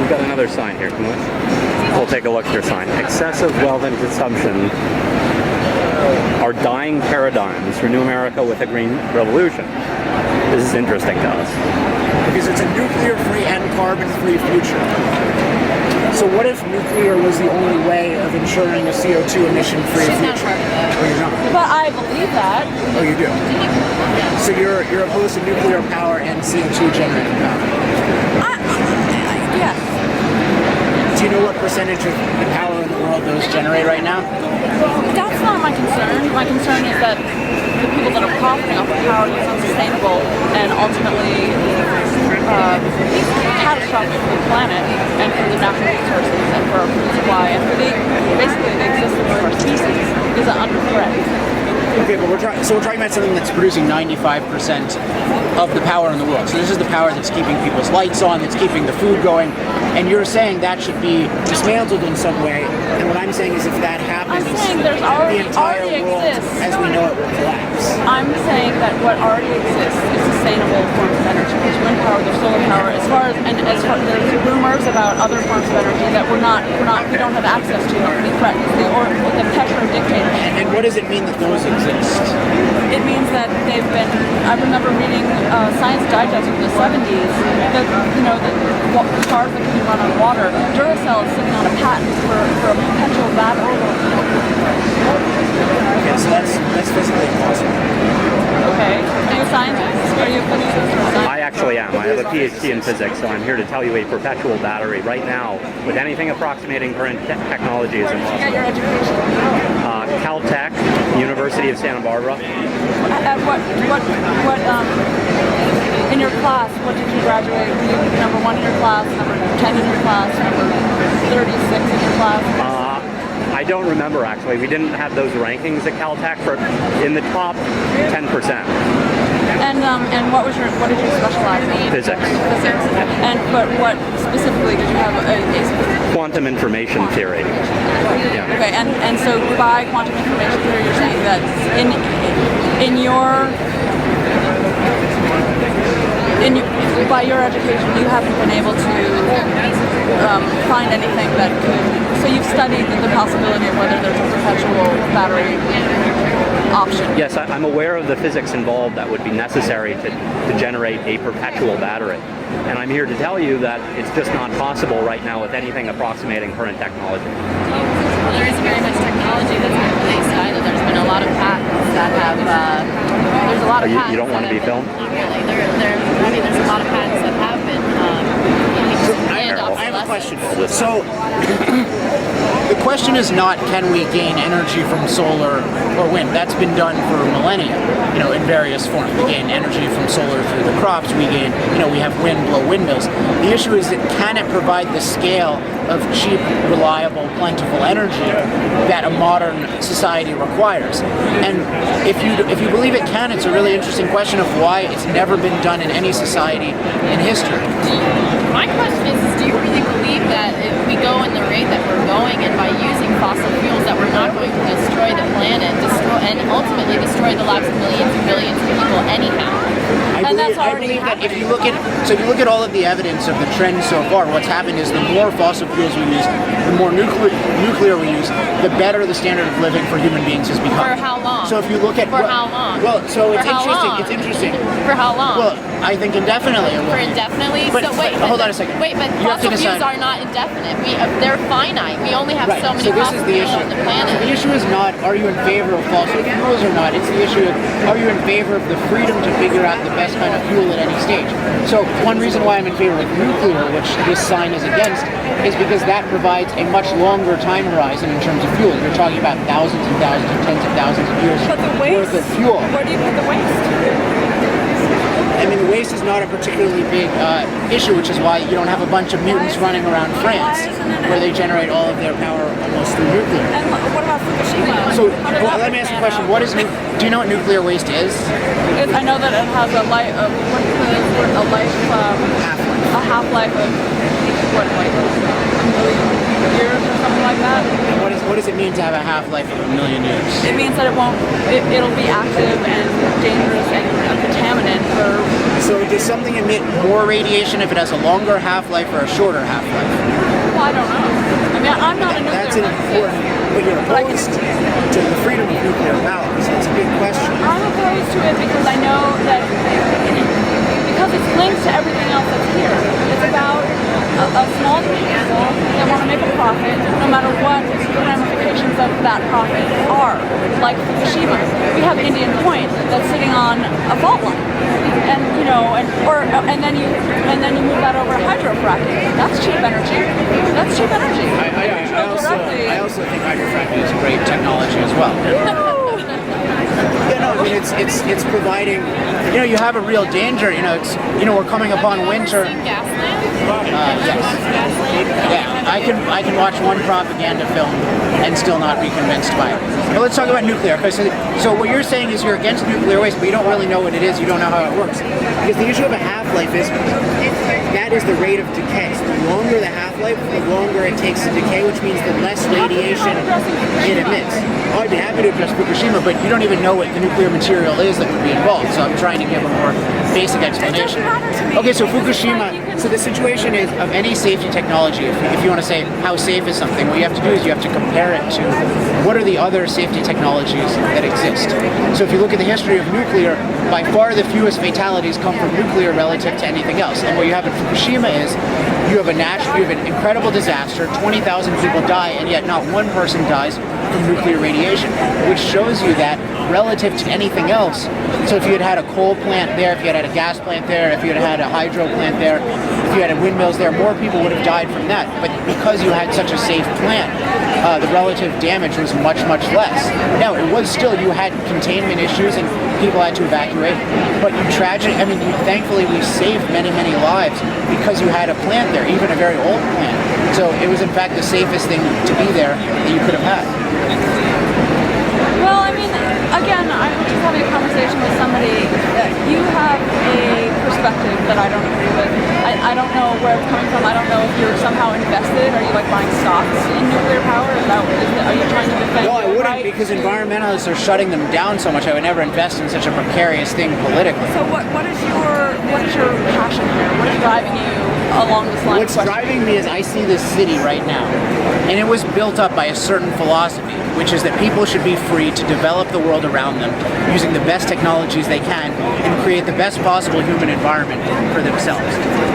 we've got another sign here. We'll take a look at your sign. Excessive wealth and consumption are dying paradigms for New America with a green revolution. This is interesting to us. Because it's a nuclear-free and carbon-free future. So what if nuclear was the only way of ensuring a CO2 emission-free future? Not part of that. Oh, you're not? But I believe that. Oh, you do? So you're opposed to nuclear power and CO2 generating power? Yes. Do you know what percentage of the power in the world those generate right now? That's not my concern. My concern is that the people that are profiting off of power is unsustainable and ultimately catastrophic for the planet and for the natural resources and for our food supply and for basically the existence of our species is under threat. Okay, but we're talking about something that's producing 95% of the power in the world. So this is the power that's keeping people's lights on, that's keeping the food going, and you're saying that should be dismantled in some way. And what I'm saying is, if that happens, I'm saying there's the entire world, exists. as we know it, will collapse. I'm saying that what already exists is sustainable forms of energy. There's wind power, there's solar power. As far as there's rumors about other forms of energy that we don't have access to, are pretty threatened. The petrodictatorship. And what does it mean that those exist? It means that they've been. I remember reading Science Digest from the 70s. That the cars that can be run on water. Duracell is sitting on a patent for a perpetual battery. Okay, so that's physically impossible. Okay. Are you a scientist? Are you a physicist or a scientist? I actually am. I have a PhD in physics, so I'm here to tell you a perpetual battery right now with anything approximating current technology is Where did you get impossible. your education? Caltech, University of Santa Barbara. At what in your class, what did you graduate? Were you number 1 in your class, number 10 in your class, number 36 in your class? I don't remember actually. We didn't have those rankings at Caltech for in the top 10%. And what did you specialize in? Physics. Physics. But what specifically did you have a Quantum information theory. Yeah. Okay, and so by quantum information theory, you're saying that by your education, you haven't been able to find anything that could. So you've studied the possibility of whether there's a perpetual battery option. Yes, I'm aware of the physics involved that would be necessary to generate a perpetual battery. And I'm here to tell you that it's just not possible right now with anything approximating current technology. Well, there isn't very much technology that's been released either. There's been a lot of patents that have. There's a lot of patents. You don't want to be filmed? Not really. There's a lot of patents that have been. I have a question. So the question is not can we gain energy from solar or wind. That's been done for millennia, in various forms. We gain energy from solar through the crops. We gain, we have wind blow windmills. The issue is that can it provide the scale of cheap, reliable, plentiful energy that a modern society requires? And if you believe it can, it's a really interesting question of why it's never been done in any society in history. My question is do you really believe that if we go in the rate that we're going and by using fossil fuels that we're not going to destroy the planet, and ultimately destroy the lives of millions and billions of people anyhow? I believe that if you look at all of the evidence of the trend so far, what's happened is the more fossil fuels we use, the more nuclear we use, the better the standard of living for human beings has become. For how long? So if you look at how long? Well, so it's For how interesting. long? It's interesting. For how long? Well, I think indefinitely. For indefinitely? But hold on a second. Wait, but You have to fossil fuels decide. are not indefinite. They're finite. We only have Right. so many So this fossil is the fuels issue. on the planet. So the issue is not are you in favor of fossil fuels or not. It's the issue of are you in favor of the freedom to figure out the best kind of fuel at any stage. So one reason why I'm in favor of nuclear, which this sign is against, is because that provides a much longer time horizon in terms of fuel. You're talking about thousands and thousands and tens of thousands of years But the waste, worth of fuel. where do you put the waste? I mean, the waste is not a particularly big issue, which is why you don't have a bunch of mutants running around France where they generate all of their power almost through nuclear. And what about Fukushima? So let me ask you a question. Do you know what nuclear waste is? I know that it has a life of a half-life of what, like a million years or something like that. And what does it mean to have a half-life of 1 million years? It means that it'll be active and dangerous and a contaminant for. So does something emit more radiation if it has a longer half-life or a shorter half-life? Well, I don't know. I mean, I'm not a nuclear That's an important, but you're opposed to the freedom of nuclear power, so it's a big question. I'm opposed to it because I know that because it's linked to everything else that's here. It's about a small group of people that want to make a profit, no matter what the ramifications of that profit are. Like Fukushima, we have Indian Point that's sitting on a fault line, and and then you move that over to hydrofracking. That's cheap energy. That's cheap energy. I also think hydrofracking is a great technology as well. I mean, it's providing. You have a real danger. We're coming upon winter. Yes. Yeah, I can watch one propaganda film and still not be convinced by it. But let's talk about nuclear. Okay, so what you're saying is you're against nuclear waste, but you don't really know what it is. You don't know how it works. Because the issue of a half-life is that is the rate of decay. So the longer the half-life, the longer it takes to decay, which means the less radiation it emits. I'd be happy to address Fukushima, but you don't even know what the nuclear material is that would be involved. So I'm trying to give a more basic explanation. Okay, so Fukushima. So the situation is of any safety technology. If you want to say how safe is something, what you have to do is you have to compare it to what are the other safety technologies that exist. So if you look at the history of nuclear, by far the fewest fatalities come from nuclear relative to anything else. And what you have in Fukushima is you have an incredible disaster, 20,000 people die, and yet not one person dies from nuclear radiation, which shows you that relative to anything else. So if you had a coal plant there, if you had a gas plant there, if you had a hydro plant there, if you had windmills there, more people would have died from that. But because you had such a safe plant, the relative damage was much, much less. Now, it was still, you had containment issues and people had to evacuate, but thankfully we saved many, many lives because you had a plant there, even a very old plant. So it was in fact the safest thing to be there that you could have had. Well, I mean, again, I was just having a conversation with somebody that you have a perspective that I don't agree with. I don't know where it's coming from. I don't know if you're somehow invested. Are you like buying stocks in nuclear power? Are you trying to defend? No, I wouldn't, right? because environmentalists are shutting them down so much. I would never invest in such a precarious thing politically. So what is your passion here? What is driving you along this line? What's driving me is I see this city right now, and it was built up by a certain philosophy, which is that people should be free to develop the world around them using the best technologies they can and create the best possible human environment for themselves.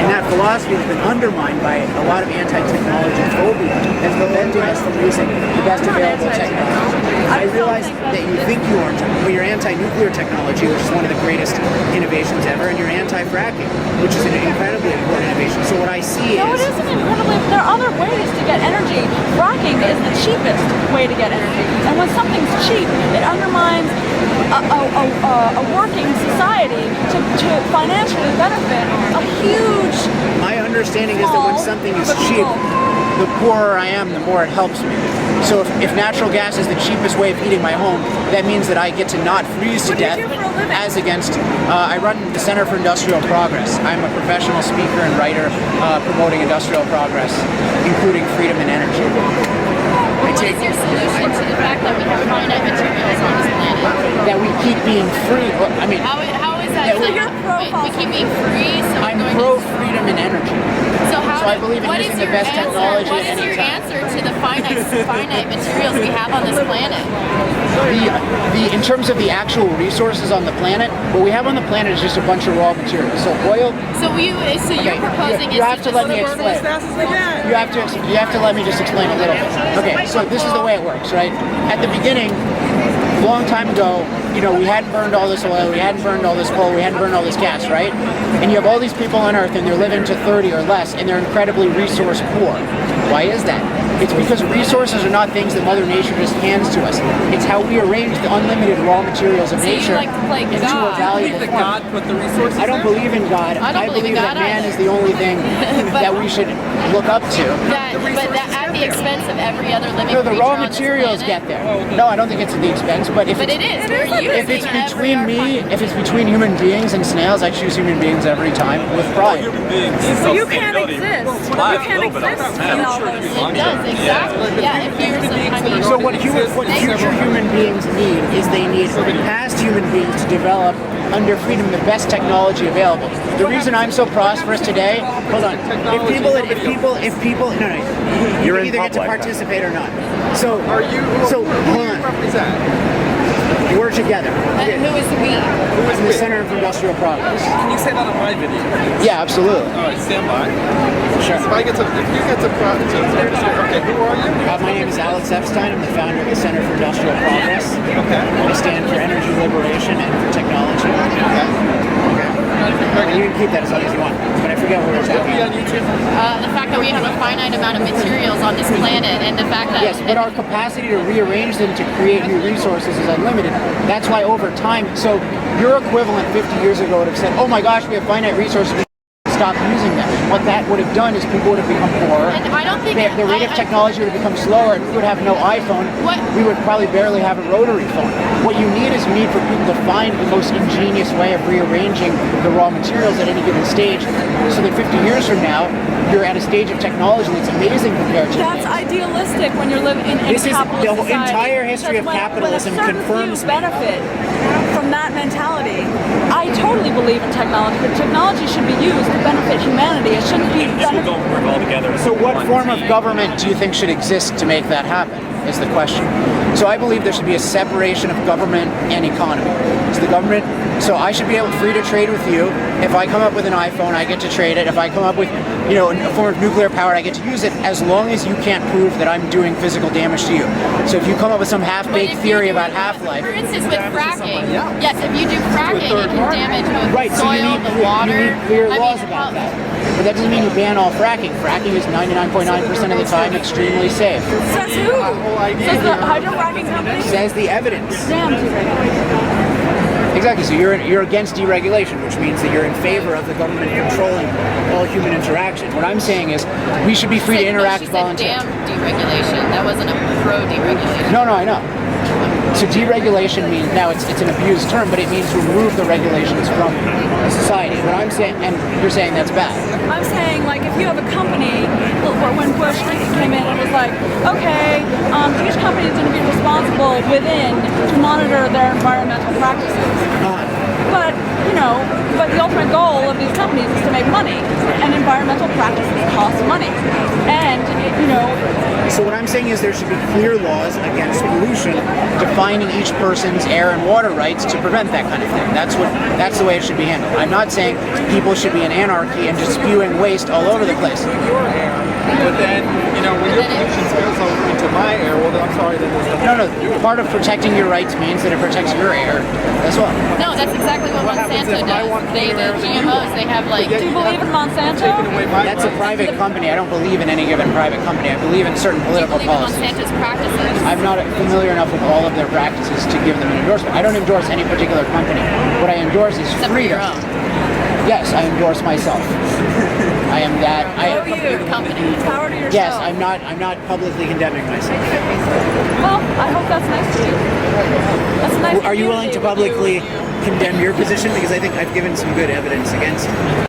And that philosophy has been undermined by a lot of anti-technology phobia that's preventing us from using the best available technology. I realize that you think you are, but you're anti-nuclear technology, which is one of the greatest innovations ever, and you're anti-fracking, which is an incredibly important innovation. So what I see No, it isn't incredibly. There are other ways to get energy. Fracking is the cheapest way to get energy. And when something's cheap, it undermines a working society to financially benefit a huge. My understanding is that when something is cheap, the poorer I am, the more it helps me. So if natural gas is the cheapest way of heating my home, that means that I get to not freeze to death as against, I run the Center for Industrial Progress. I'm a professional speaker and writer promoting industrial progress, including freedom and energy. What is your solution to the fact that we have finite materials on this planet? That we keep being free. I mean, how is that? Yeah, we keep being free, so I'm pro-freedom and energy. So I believe in using the best technology What at is any your time. answer to the finite materials we have on this planet? In terms of the actual resources on the planet, what we have on the planet is just a bunch of raw materials. So oil. So you're proposing you have to let me explain. You have to let me just explain a little bit. Okay, so this is the way it works, right? At the beginning, a long time ago, we hadn't burned all this oil, we hadn't burned all this coal, we hadn't burned all this gas, right? And you have all these people on Earth and they're living to 30 or less and they're incredibly resource poor. Why is that? It's because resources are not things that Mother Nature just hands to us. It's how we arrange the unlimited raw materials of nature like to play into God. a valuable that form. God put the resources I don't there? believe in God. I don't believe in that God man either. is the only thing that we should look up to. But at the expense of every other living No, the creature raw on this materials planet. get there. No, I don't think it's at the expense, but if But it's, it is. We're if using it's between if it's between human beings and snails, I choose human beings every time with pride. Human beings. So you can't sustainability exist. relies You can't a little bit on exist that. in all Sure, those it It does. exactly. Yeah, if you're So what future human beings need is they need past human beings to develop under freedom the best technology available. The reason I'm so prosperous today, hold on, if people, no, You're you in either get to public. participate or not. So, Who hold do you on, represent? we're together. And who is we? I'm the Center for Industrial Progress. Can you say that on my video? Yeah, absolutely. All right, stand by. Sure. If you get to okay, who are you? My name is Alex Epstein. I'm the founder of the Center for Industrial Progress. Okay. We stand for energy liberation and for technology. You can keep that as long as you want, but I forget what we're You'll talking be on about. YouTube. The fact that we have a finite amount of materials on this planet, and the fact that Yes, but our capacity to rearrange them to create new resources is unlimited. That's why over time, so your equivalent 50 years ago would have said, oh my gosh, we have finite resources, we stop using them. What that would have done is people would have become poorer. And I don't think The rate of technology would have become slower, and we would have no iPhone. What? We would probably barely have a rotary phone. What you need is for people to find the most ingenious way of rearranging the raw materials at any given stage, so that 50 years from now, you're at a stage of technology that's amazing compared to That's today. idealistic when you're living in This a is capitalist the society. entire history of Because capitalism when a certain confirms few benefit from that mentality. I totally believe in technology, but technology should be used to benefit humanity. It shouldn't be Don't work all together. So what form of government do you think should exist to make that happen, is the question. So I believe there should be a separation of government and economy. So I should be able free to trade with you. If I come up with an iPhone, I get to trade it. If I come up with, a form of nuclear power, I get to use it, as long as you can't prove that I'm doing physical damage to you. So if you come up with some half-baked theory about half-life, For instance, with fracking, yes, if you do fracking, it can damage both right, the so soil, you need, the water. you need clear I mean, laws about that. But that doesn't mean you ban all fracking. Fracking is 99.9% of the time extremely safe. Says who? Says the hydrofracking company? Says the evidence. Damn, deregulation. Exactly. So you're against deregulation, which means that you're in favor of the government controlling all human interaction. What I'm saying is we should be free to interact She said voluntarily. damn deregulation. That wasn't a pro-deregulation. No, I know. So deregulation means, now it's an abused term, but it means remove the regulations from society. What I'm saying, and you're saying that's bad. I'm saying, like, if you have a company, when Bush came in, it was like, okay, each company is going to be responsible within to monitor their environmental practices. But the ultimate goal of these companies is to make money, and environmental practices cost money. And, So what I'm saying is there should be clear laws against pollution, defining each person's air and water rights to prevent that kind of thing. That's the way it should be handled. I'm not saying people should be in anarchy and just spewing waste all over the place. Your air, but then, when your pollution spills over into my air, well, then I'm sorry, then there's nothing. No. Part of protecting your rights means that it protects your air as well. No, that's exactly what happens Monsanto if I want does. They cleaner air do than you GMOs. want? They have like. do you believe in Monsanto? Taking away my That's a rights. private company. I don't believe in any given private company. I believe in certain Do you political believe in policies. Monsanto's practices? I'm not familiar enough with all of their practices to give them an endorsement. I don't endorse any particular company. What I endorse is Except for your freedom. own. Yes, I endorse myself. I am that. How are you? Company. Power to yourself. Yes, I'm not publicly condemning myself. Well, I hope that's nice to you. That's a nice Are you willing to community with publicly condemn your position? Because I think I've given some good evidence against it.